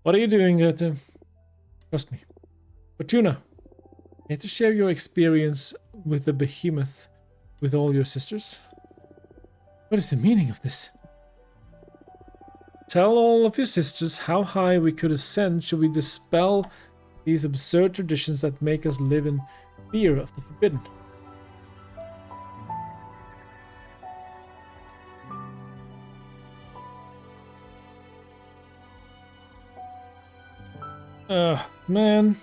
What are you doing, Goethe? Trust me. Fortuna, you have to share your experience with the behemoth with all your sisters. What is the meaning of this? Tell all of your sisters how high we could ascend should we dispel these absurd traditions that make us live in fear of the forbidden. Man.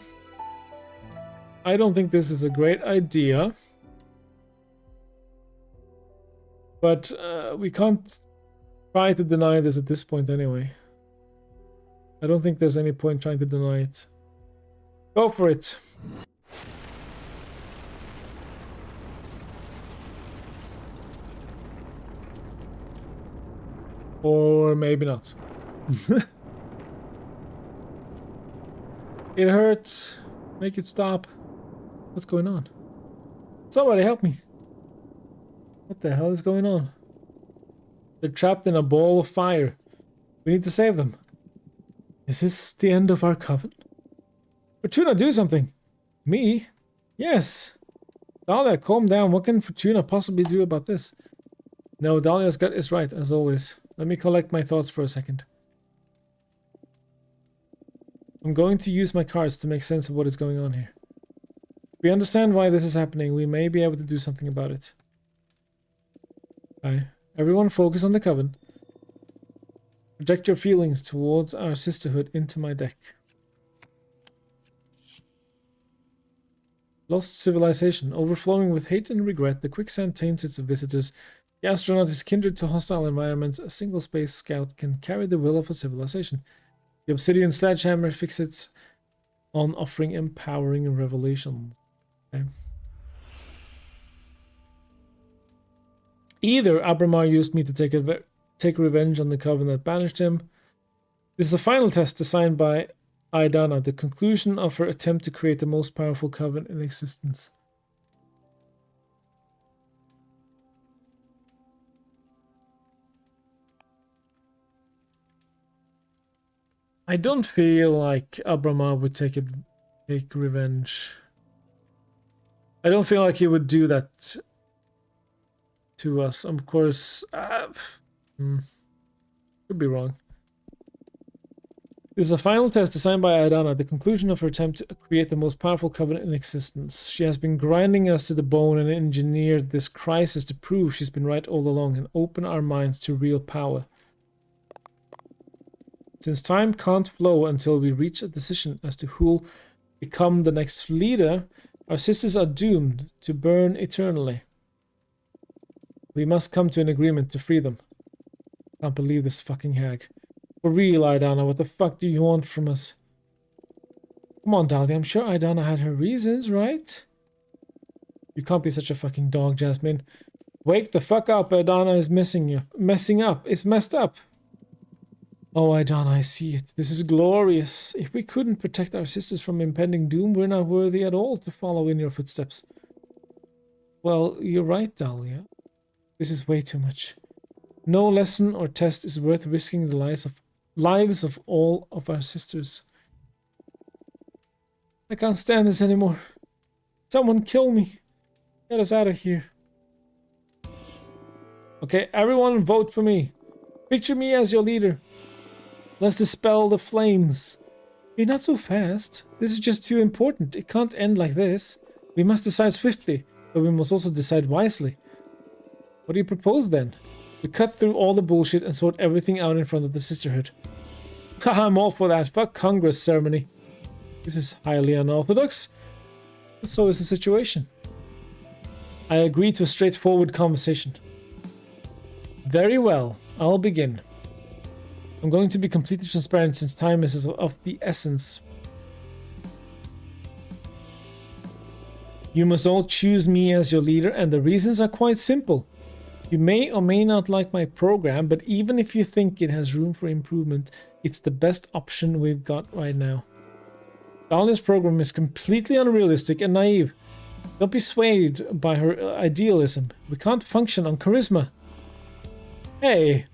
I don't think this is a great idea. But we can't try to deny this at this point anyway. I don't think there's any point trying to deny it. Go for it. Or maybe not. It hurts. Make it stop. What's going on? Somebody help me. What the hell is going on? They're trapped in a ball of fire. We need to save them. Is this the end of our coven? Fortuna, do something. Me? Yes. Dahlia, calm down. What can Fortuna possibly do about this? No, Dahlia's gut is right, as always. Let me collect my thoughts for a second. I'm going to use my cards to make sense of what is going on here. If we understand why this is happening, we may be able to do something about it. Hi. Everyone focus on the coven. Project your feelings towards our sisterhood into my deck. Lost civilization. Overflowing with hate and regret, the quicksand taints its visitors. The astronaut is kindred to hostile environments. A single space scout can carry the will of a civilization. The obsidian sledgehammer fixates on offering empowering revelations. Okay. Either Abramar used me to take revenge on the coven that banished him. This is the final test assigned by Aidana, the conclusion of her attempt to create the most powerful coven in existence. I don't feel like Abramar would take revenge. I don't feel like he would do that to us. Of course, could be wrong. This is a final test designed by Aidana, the conclusion of her attempt to create the most powerful covenant in existence. She has been grinding us to the bone and engineered this crisis to prove she's been right all along and open our minds to real power. Since time can't flow until we reach a decision as to who'll become the next leader, our sisters are doomed to burn eternally. We must come to an agreement to free them. Can't believe this fucking hag. For real, Aidana, what the fuck do you want from us? Come on, Dahlia, I'm sure Aidana had her reasons, right? You can't be such a fucking dog, Jasmine. Wake the fuck up, Aidana is messing up. It's messed up. Oh, Aidana, I see it. This is glorious. If we couldn't protect our sisters from impending doom, we're not worthy at all to follow in your footsteps. Well, you're right, Dahlia. This is way too much. No lesson or test is worth risking the lives of all of our sisters. I can't stand this anymore. Someone kill me. Get us out of here. Okay, everyone vote for me. Picture me as your leader. Let's dispel the flames. Hey, not so fast. This is just too important. It can't end like this. We must decide swiftly, but we must also decide wisely. What do you propose then? We cut through all the bullshit and sort everything out in front of the sisterhood. Haha, I'm all for that. Fuck Congress ceremony. This is highly unorthodox, but so is the situation. I agree to a straightforward conversation. Very well, I'll begin. I'm going to be completely transparent since time is of the essence. You must all choose me as your leader, and the reasons are quite simple. You may or may not like my program, but even if you think it has room for improvement, it's the best option we've got right now. Dahlia's program is completely unrealistic and naive. Don't be swayed by her idealism. We can't function on charisma. Hey,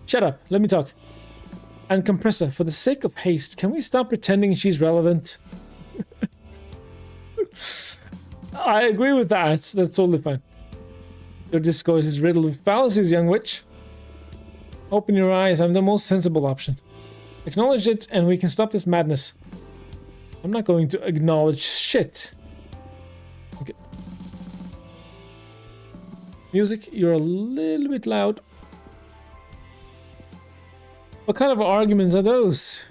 shut up. Let me talk. And Compressor, for the sake of haste, can we stop pretending she's relevant? I agree with that. That's totally fine. Your discourse is riddled with fallacies, young witch. Open your eyes. I'm the most sensible option. Acknowledge it, and we can stop this madness. I'm not going to acknowledge shit. Okay. Music, you're a little bit loud. What kind of arguments are those?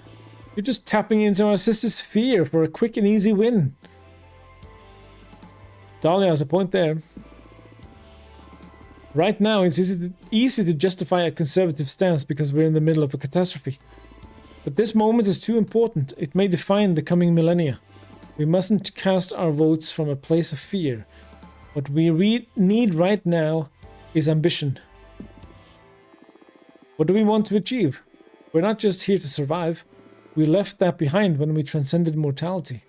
You're just tapping into our sister's fear for a quick and easy win. Dahlia has a point there. Right now, it's easy to justify a conservative stance because we're in the middle of a catastrophe. But this moment is too important. It may define the coming millennia. We mustn't cast our votes from a place of fear. What we need right now is ambition. What do we want to achieve? We're not just here to survive. We left that behind when we transcended mortality.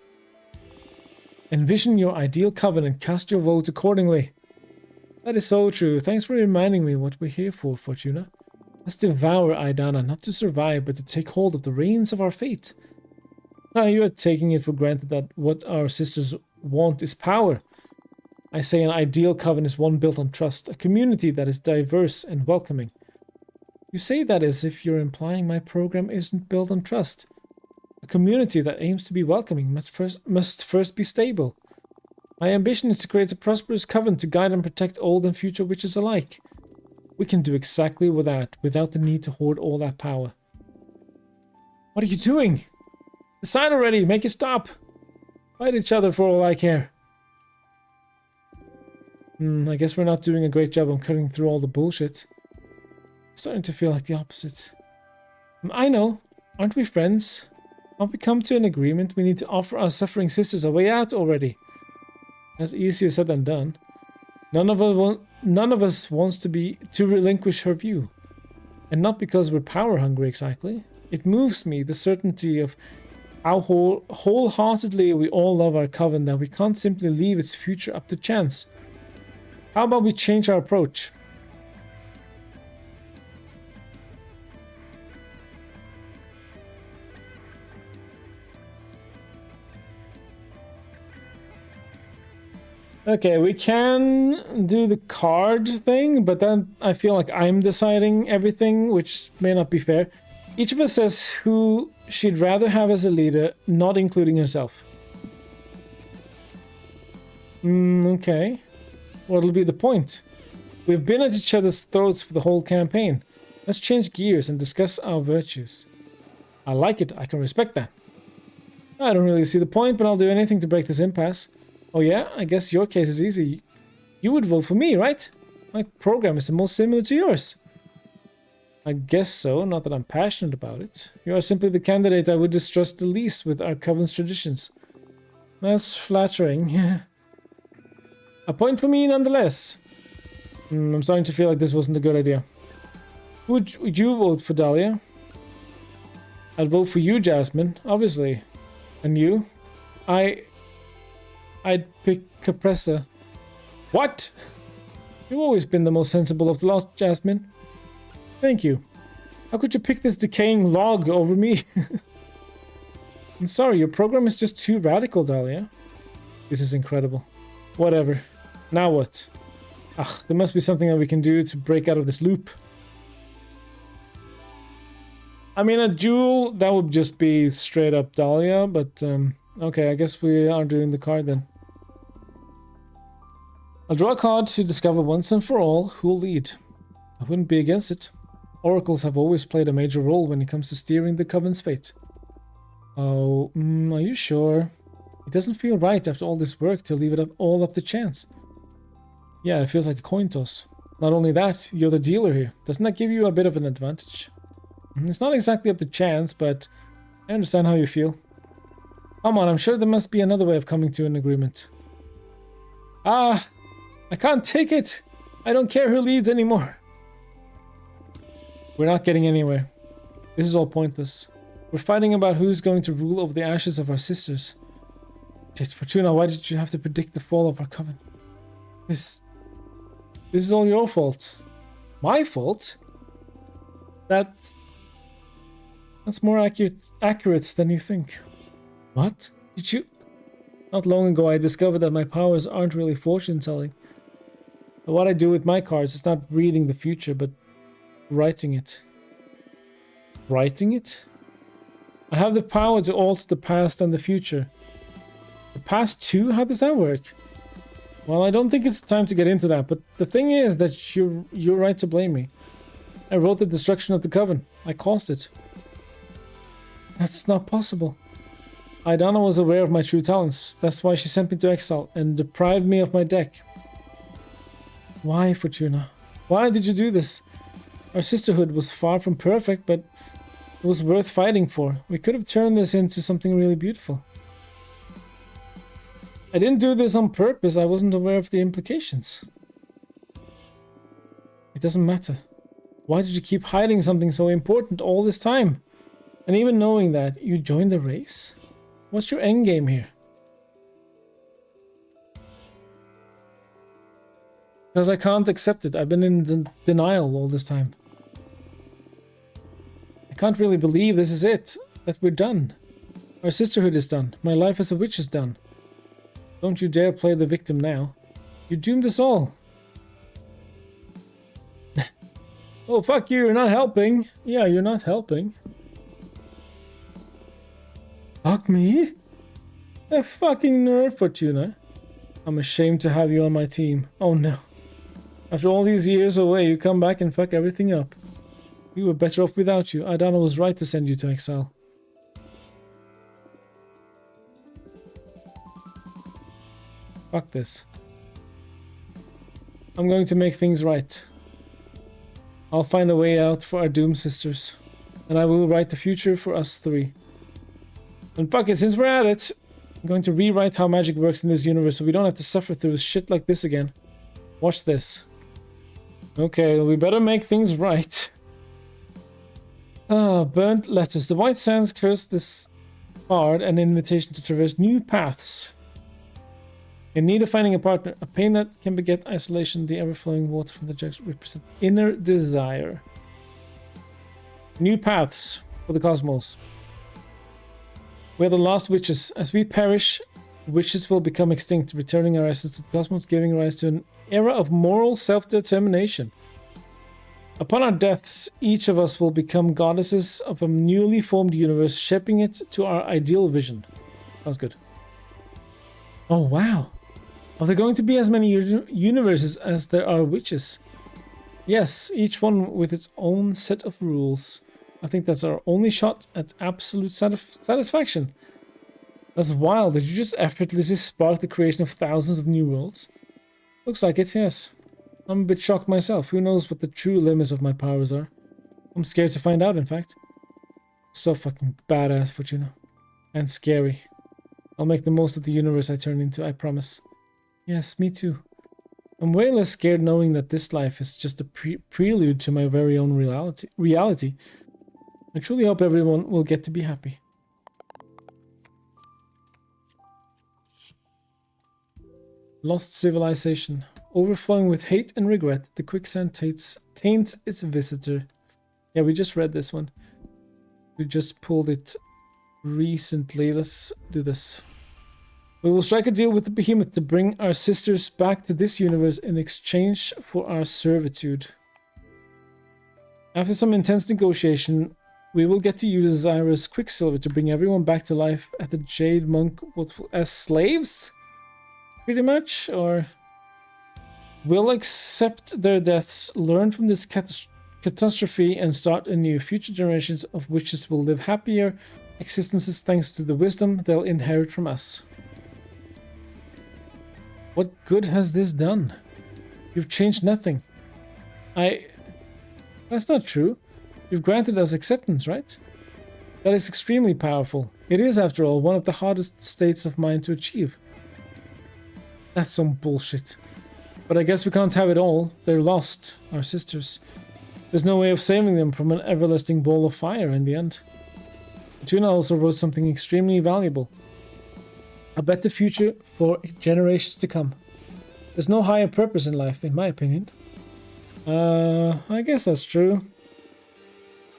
Envision your ideal coven and cast your vote accordingly. That is so true. Thanks for reminding me what we're here for, Fortuna. Let's devour Aidana, not to survive, but to take hold of the reins of our fate. Now you are taking it for granted that what our sisters want is power. I say an ideal coven is one built on trust, a community that is diverse and welcoming. You say that as if you're implying my program isn't built on trust. A community that aims to be welcoming must first be stable. My ambition is to create a prosperous coven to guide and protect old and future witches alike. We can do exactly that without the need to hoard all that power. What are you doing? Decide already, make it stop. Fight each other for all I care. I guess we're not doing a great job of cutting through all the bullshit. It's starting to feel like the opposite. I know. Aren't we friends? Can't we come to an agreement? We need to offer our suffering sisters a way out already. That's easier said than done. None of us wants to relinquish her view. And not because we're power hungry exactly. It moves me, the certainty of how wholeheartedly we all love our coven, that we can't simply leave its future up to chance. How about we change our approach? Okay, we can do the card thing, but then I feel like I'm deciding everything, which may not be fair. Each of us says who she'd rather have as a leader, not including herself. Okay. What'll be the point? We've been at each other's throats for the whole campaign. Let's change gears and discuss our virtues. I like it. I can respect that. I don't really see the point, but I'll do anything to break this impasse. Oh yeah? I guess your case is easy. You would vote for me, right? My program is the most similar to yours. I guess so, not that I'm passionate about it. You are simply the candidate I would distrust the least with our coven's traditions. That's flattering. A point for me nonetheless. I'm starting to feel like this wasn't a good idea. Would you vote for Dahlia? I'd vote for you, Jasmine, obviously. And you? I'd pick Compressor. What? You've always been the most sensible of the lot, Jasmine. Thank you. How could you pick this decaying log over me? I'm sorry, your program is just too radical, Dahlia. This is incredible. Whatever. Now what? There must be something that we can do to break out of this loop. I mean, a duel, that would just be straight up Dahlia, but okay, I guess we are doing the card then. I'll draw a card to discover once and for all who'll lead. I wouldn't be against it. Oracles have always played a major role when it comes to steering the Coven's fate. Oh, are you sure? It doesn't feel right after all this work to leave it all up to chance. Yeah, it feels like a coin toss. Not only that, you're the dealer here. Doesn't that give you a bit of an advantage? It's not exactly up to chance, but I understand how you feel. Come on, I'm sure there must be another way of coming to an agreement. I can't take it! I don't care who leads anymore. We're not getting anywhere. This is all pointless. We're fighting about who's going to rule over the ashes of our sisters. Shit, Fortuna, why did you have to predict the fall of our coven? This is all your fault. My fault? That's more accurate than you think. What? Did you... Not long ago I discovered that my powers aren't really fortune telling. But what I do with my cards is not reading the future, but writing it. Writing it? I have the power to alter the past and the future. The past too? How does that work? Well, I don't think it's time to get into that, but the thing is that you're right to blame me. I wrote the destruction of the Coven. I caused it. That's not possible. Aidana was aware of my true talents. That's why she sent me to exile and deprived me of my deck. Why, Fortuna? Why did you do this? Our sisterhood was far from perfect, but it was worth fighting for. We could have turned this into something really beautiful. I didn't do this on purpose. I wasn't aware of the implications. It doesn't matter. Why did you keep hiding something so important all this time? And even knowing that, you joined the race? What's your endgame here? Because I can't accept it. I've been in denial all this time. I can't really believe this is it. That we're done. Our sisterhood is done. My life as a witch is done. Don't you dare play the victim now. You doomed us all. Oh, fuck you. You're not helping. Yeah, you're not helping. Fuck me? A fucking nerve, Fortuna. I'm ashamed to have you on my team. Oh no. After all these years away, you come back and fuck everything up. We were better off without you. Aidana was right to send you to exile. Fuck this. I'm going to make things right. I'll find a way out for our doomed sisters. And I will write the future for us three. And fuck it, since we're at it, I'm going to rewrite how magic works in this universe so we don't have to suffer through shit like this again. Watch this. Okay, we better make things right. Burnt letters. The White Sands curse this card an invitation to traverse new paths. In need of finding a partner, a pain that can beget isolation, the ever-flowing water from the jugs represent inner desire. New paths for the cosmos. We are the last witches. As we perish, witches will become extinct, returning our essence to the cosmos, giving rise to an era of moral self-determination. Upon our deaths, each of us will become goddesses of a newly formed universe, shaping it to our ideal vision. Sounds good. Oh, wow. Are there going to be as many universes as there are witches? Yes, each one with its own set of rules. I think that's our only shot at absolute satisfaction. That's wild. Did you just effortlessly spark the creation of thousands of new worlds? Looks like it, yes. I'm a bit shocked myself. Who knows what the true limits of my powers are? I'm scared to find out, in fact. So fucking badass, Fortuna. And scary. I'll make the most of the universe I turn into, I promise. Yes, me too. I'm way less scared knowing that this life is just a prelude to my very own reality. I truly hope everyone will get to be happy. Lost civilization. Overflowing with hate and regret, the quicksand taints its visitor. Yeah, we just read this one. We just pulled it recently. Let's do this. We will strike a deal with the behemoth to bring our sisters back to this universe in exchange for our servitude. After some intense negotiation, we will get to use Zyra's Quicksilver to bring everyone back to life at the Jade Monk as slaves? Pretty much? Or we'll accept their deaths, learn from this catastrophe, and start anew. Future generations of witches will live happier existences thanks to the wisdom they'll inherit from us. What good has this done? You've changed nothing. That's not true. You've granted us acceptance, right? That is extremely powerful. It is, after all, one of the hardest states of mind to achieve. That's some bullshit. But I guess we can't have it all. They're lost, our sisters. There's no way of saving them from an everlasting ball of fire in the end. Fortuna also wrote something extremely valuable. A better future for generations to come. There's no higher purpose in life, in my opinion. I guess that's true.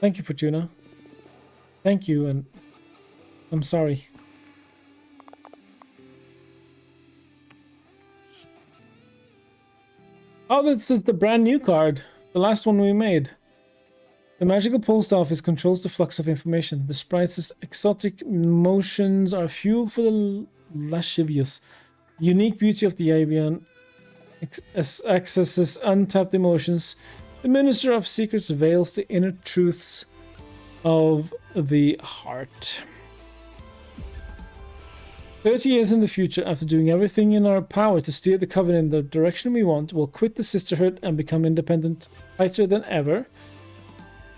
Thank you, Fortuna. Thank you, and I'm sorry. Oh, this is the brand new card. The last one we made. The magical post office controls the flux of information. The sprites' exotic motions are fuel for the lascivious. Unique beauty of the avian accesses untapped emotions. The Minister of Secrets veils the inner truths of the heart. 30 years in the future, after doing everything in our power to steer the Covenant in the direction we want, we'll quit the Sisterhood and become independent, tighter than ever.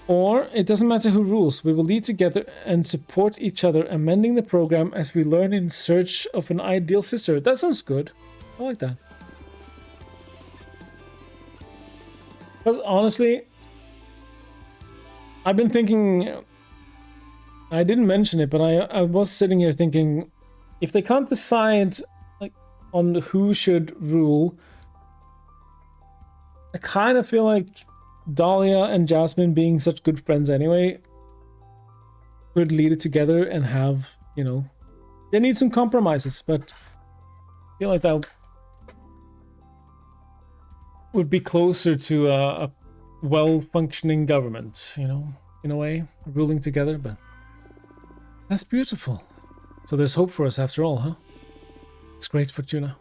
Or, it doesn't matter who rules, we will lead together and support each other, amending the program as we learn in search of an ideal sisterhood. That sounds good. I like that. Because honestly, I've been thinking, I didn't mention it, but I was sitting here thinking, if they can't decide like on who should rule, I kind of feel like Dahlia and Jasmine, being such good friends anyway, could lead it together and have, you know, they need some compromises, but I feel like that would be closer to a well-functioning government, you know, in a way, ruling together, but that's beautiful. So there's hope for us after all, huh? It's great, Fortuna.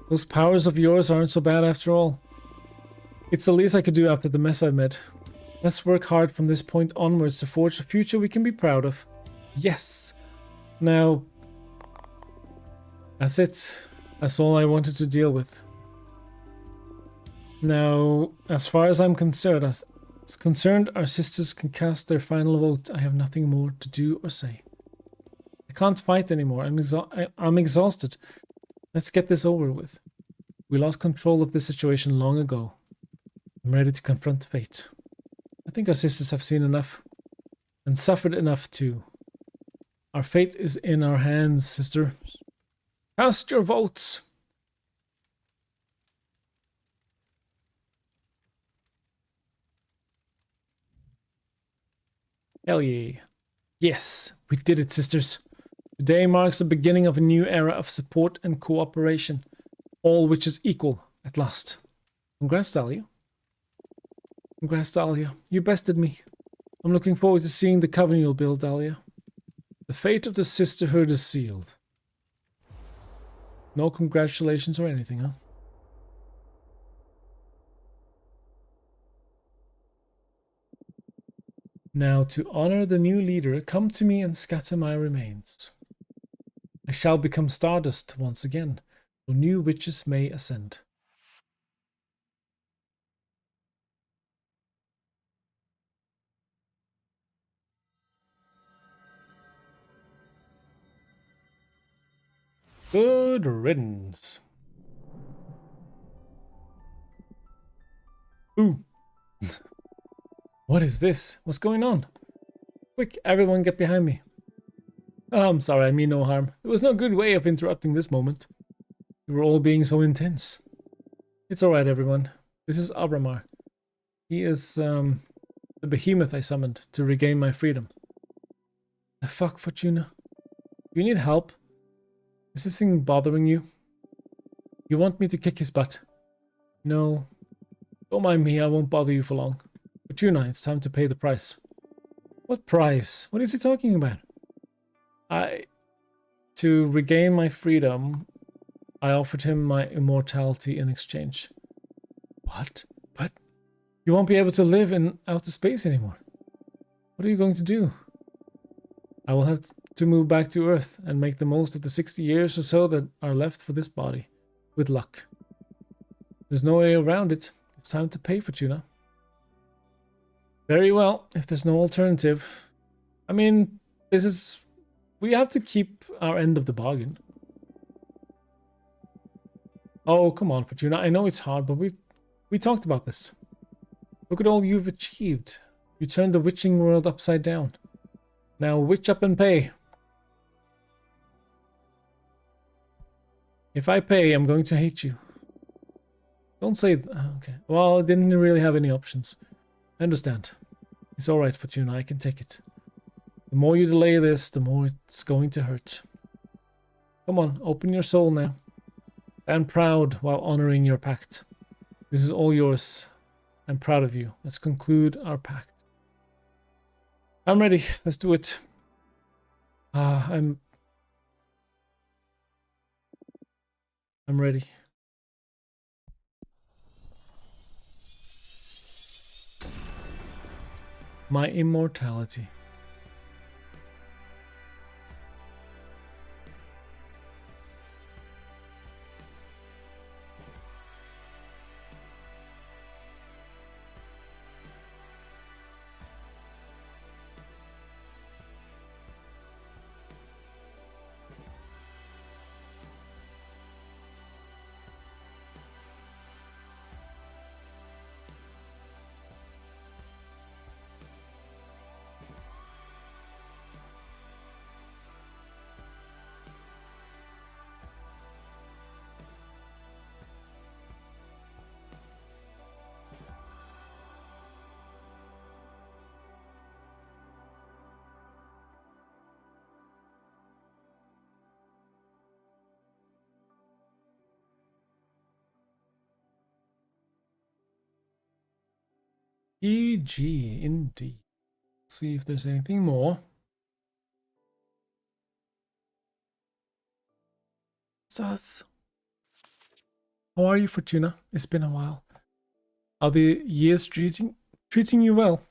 Those powers of yours aren't so bad after all. It's the least I could do after the mess I've made. Let's work hard from this point onwards to forge a future we can be proud of. Yes! Now, that's it. That's all I wanted to deal with. Now, as far as I'm concerned, our sisters can cast their final vote. I have nothing more to do or say. I can't fight anymore. I'm exhausted. Let's get this over with. We lost control of this situation long ago. I'm ready to confront fate. I think our sisters have seen enough and suffered enough too. Our fate is in our hands, sister. Cast your votes. Hell yeah. Yes, we did it, sisters. Today marks the beginning of a new era of support and cooperation. All which is equal at last. Congrats, Dahlia. Congrats, Dahlia. You bested me. I'm looking forward to seeing the coven you'll build, Dahlia. The fate of the sisterhood is sealed. No congratulations or anything, huh? Now, to honor the new leader, come to me and scatter my remains. I shall become stardust once again, so new witches may ascend. Good riddance. Ooh. What is this? What's going on? Quick, everyone get behind me. Oh, I'm sorry, I mean no harm. There was no good way of interrupting this moment. You were all being so intense. It's alright, everyone. This is Abramar. He is, the behemoth I summoned to regain my freedom. The fuck, Fortuna? You need help? Is this thing bothering you? You want me to kick his butt? No. Don't mind me, I won't bother you for long. Fortuna, it's time to pay the price. What price? What is he talking about? To regain my freedom, I offered him my immortality in exchange. What? But you won't be able to live in outer space anymore. What are you going to do? I will have to move back to Earth and make the most of the 60 years or so that are left for this body. With luck. There's no way around it. It's time to pay, Fortuna. Very well, if there's no alternative. I mean, we have to keep our end of the bargain. Oh, come on, Fortuna. I know it's hard, but we talked about this. Look at all you've achieved. You turned the witching world upside down. Now witch up and pay. If I pay, I'm going to hate you. Don't say that. Okay. Well, I didn't really have any options. I understand. It's alright, Fortuna. I can take it. The more you delay this, the more it's going to hurt. Come on, open your soul now. Stand proud while honoring your pact. This is all yours. I'm proud of you. Let's conclude our pact. I'm ready. Let's do it. I'm ready. My immortality. GG indeed. Let's see if there's anything more. Sus. How are you, Fortuna? It's been a while. Are the years treating you well?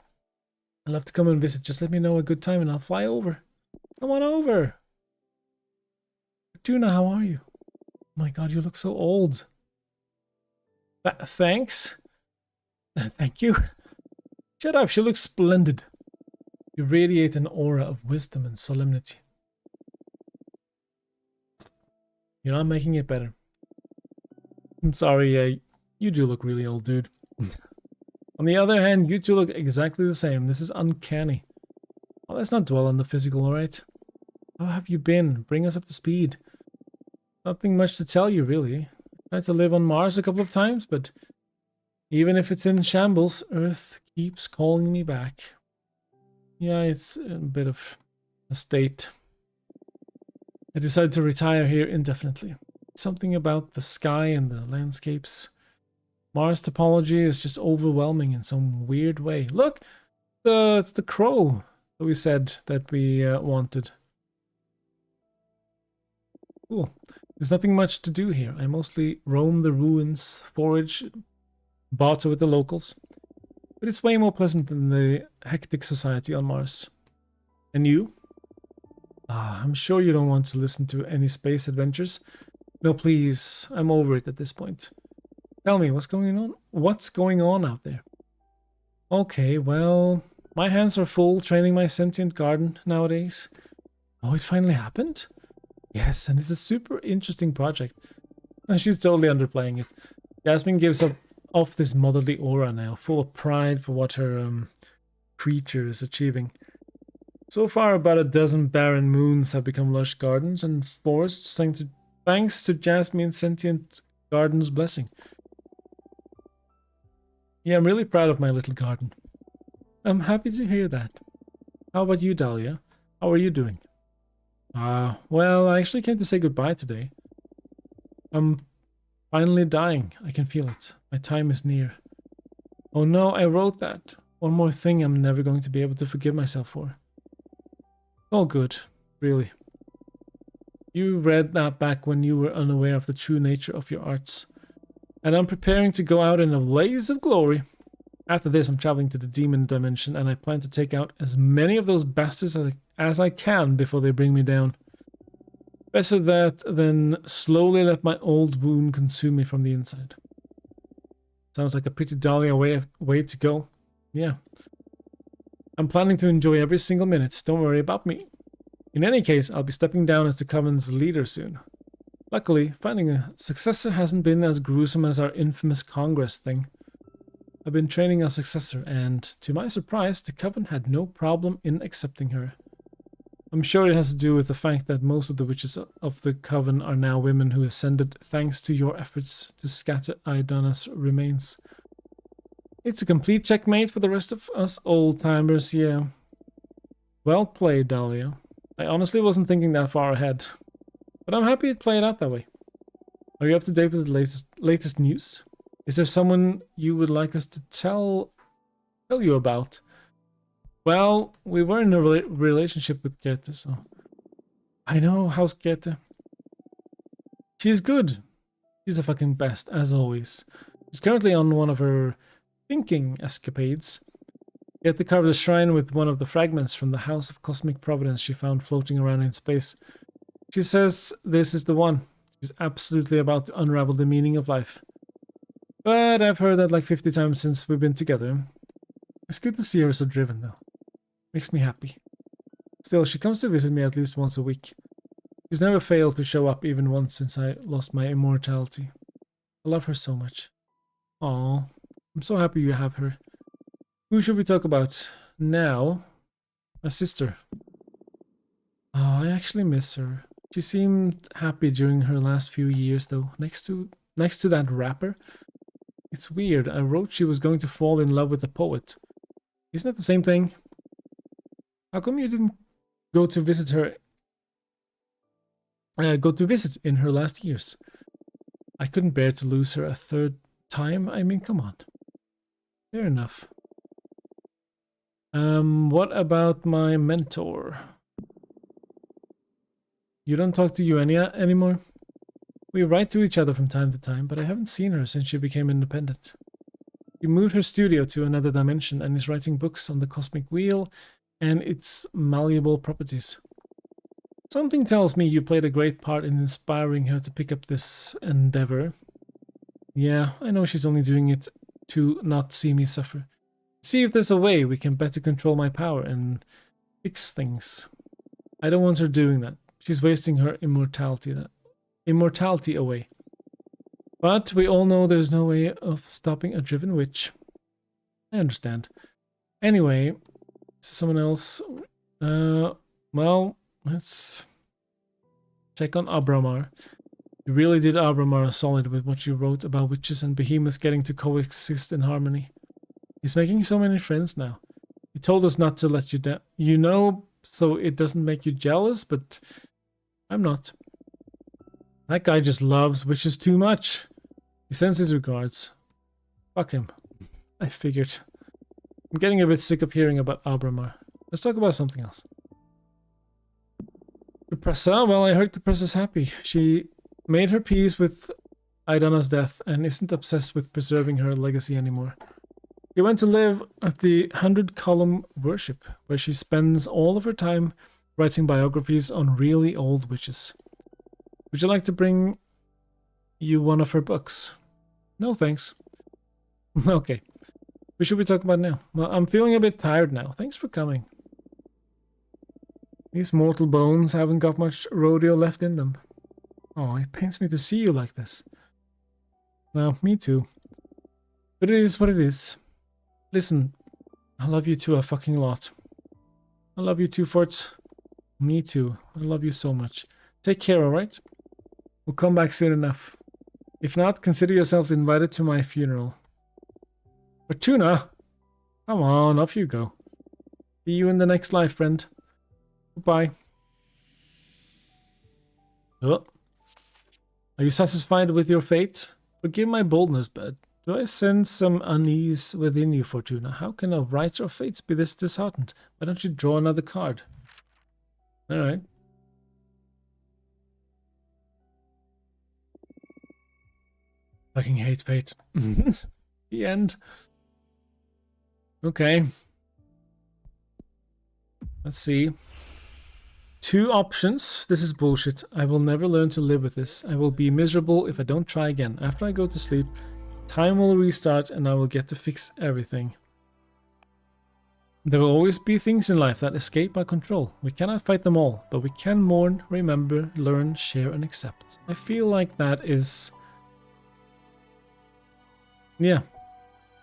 I'd love to come and visit. Just let me know a good time and I'll fly over. Come on over. Fortuna, how are you? Oh my god, you look so old. Thanks. Thank you. Shut up, she looks splendid. You radiate an aura of wisdom and solemnity. You're not making it better. I'm sorry, you do look really old, dude. On the other hand, you two look exactly the same. This is uncanny. Well, let's not dwell on the physical, alright? How have you been? Bring us up to speed. Nothing much to tell you, really. I tried to live on Mars a couple of times, but even if it's in shambles, Earth keeps calling me back. Yeah, it's a bit of a state. I decided to retire here indefinitely. Something about the sky and the landscapes. Mars topology is just overwhelming in some weird way. Look! It's the crow that we said that we wanted. Cool. There's nothing much to do here. I mostly roam the ruins, forage, barter with the locals. But it's way more pleasant than the hectic society on Mars. And you? I'm sure you don't want to listen to any space adventures. No, please. I'm over it at this point. Tell me, what's going on? What's going on out there? Okay, well, my hands are full training my sentient garden nowadays. Oh, it finally happened? Yes, and it's a super interesting project. She's totally underplaying it. Jasmine gives off this motherly aura now, full of pride for what her creature is achieving. So far, about a dozen barren moons have become lush gardens and forests thanks to Jasmine's sentient garden's blessing. Yeah, I'm really proud of my little garden. I'm happy to hear that. How about you, Dahlia? How are you doing? Well, I actually came to say goodbye today. I'm finally dying. I can feel it. My time is near. Oh no, I wrote that. One more thing I'm never going to be able to forgive myself for. All good, really. You read that back when you were unaware of the true nature of your arts. And I'm preparing to go out in a blaze of glory. After this, I'm traveling to the demon dimension and I plan to take out as many of those bastards as I can before they bring me down. Better that than slowly let my old wound consume me from the inside. Sounds like a pretty Dahlia way to go. Yeah. I'm planning to enjoy every single minute. Don't worry about me. In any case, I'll be stepping down as the Coven's leader soon. Luckily, finding a successor hasn't been as gruesome as our infamous Congress thing. I've been training a successor, and to my surprise, the Coven had no problem in accepting her. I'm sure it has to do with the fact that most of the witches of the Coven are now women who ascended thanks to your efforts to scatter Idana's remains. It's a complete checkmate for the rest of us old-timers, yeah. Well played, Dahlia. I honestly wasn't thinking that far ahead, but I'm happy it played out that way. Are you up to date with the latest news? Is there someone you would like us to tell you about? Well, we were in a relationship with Goethe, so I know. How's Goethe? She's good. She's the fucking best, as always. She's currently on one of her thinking escapades. Goethe carved a shrine with one of the fragments from the House of Cosmic Providence she found floating around in space. She says this is the one. She's absolutely about to unravel the meaning of life. But I've heard that like 50 times since we've been together. It's good to see her so driven, though. Makes me happy. Still, she comes to visit me at least once a week. She's never failed to show up even once since I lost my immortality. I love her so much. Aww, I'm so happy you have her. Who should we talk about now? My sister. Oh, I actually miss her. She seemed happy during her last few years, though. Next to that rapper. It's weird. I wrote she was going to fall in love with a poet. Isn't that the same thing? How come you didn't go to visit her? In her last years. I couldn't bear to lose her a third time. I mean, come on. Fair enough. What about my mentor? You don't talk to Eugenia anymore? We write to each other from time to time, but I haven't seen her since she became independent. She moved her studio to another dimension and is writing books on the Cosmic Wheel and its malleable properties. Something tells me you played a great part in inspiring her to pick up this endeavor. Yeah, I know she's only doing it to not see me suffer. See if there's a way we can better control my power and fix things. I don't want her doing that. She's wasting her immortality away. But we all know there's no way of stopping a driven witch. I understand. Anyway, someone else. Well, let's check on Abramar. You really did Abramar a solid with what you wrote about witches and behemoths getting to coexist in harmony. He's making so many friends now. He told us not to let you down. You know, so it doesn't make you jealous, but I'm not. That guy just loves witches too much. He sends his regards. Fuck him. I figured. I'm getting a bit sick of hearing about Abramar. Let's talk about something else. Cupressa, well, I heard Cupressa's happy. She made her peace with Idana's death and isn't obsessed with preserving her legacy anymore. She went to live at the 100-column worship, where she spends all of her time writing biographies on really old witches. Would you like to bring you one of her books? No, thanks. Okay. What should we talk about now? Well, I'm feeling a bit tired now. Thanks for coming. These mortal bones haven't got much rodeo left in them. Oh, it pains me to see you like this. Well, me too. But it is what it is. Listen, I love you too a fucking lot. I love you too, Forts. Me too. I love you so much. Take care, alright? We'll come back soon enough. If not, consider yourselves invited to my funeral. Fortuna! Come on, off you go. See you in the next life, friend. Goodbye. Oh. Are you satisfied with your fate? Forgive my boldness, but do I sense some unease within you, Fortuna? How can a writer of fates be this disheartened? Why don't you draw another card? Alright. Fucking hate fate. The end. Okay. Let's see. 2 options. This is bullshit. I will never learn to live with this. I will be miserable if I don't try again. After I go to sleep, time will restart and I will get to fix everything. There will always be things in life that escape our control. We cannot fight them all, but we can mourn, remember, learn, share, and accept. I feel like that is... yeah.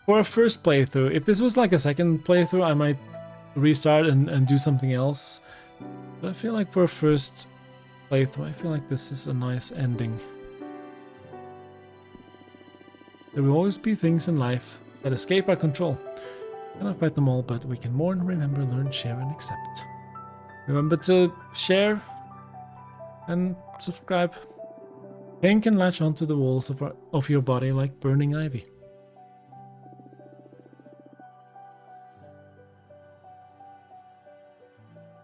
For a first playthrough. If this was like a second playthrough, I might restart and do something else. But I feel like for a first playthrough, I feel like this is a nice ending. There will always be things in life that escape our control. We cannot fight them all, but we can mourn, remember, learn, share, and accept. Remember to share and subscribe. Pain can latch onto the walls of your body like burning ivy.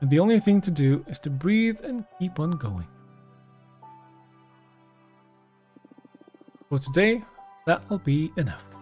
And the only thing to do is to breathe and keep on going. For today, that will be enough.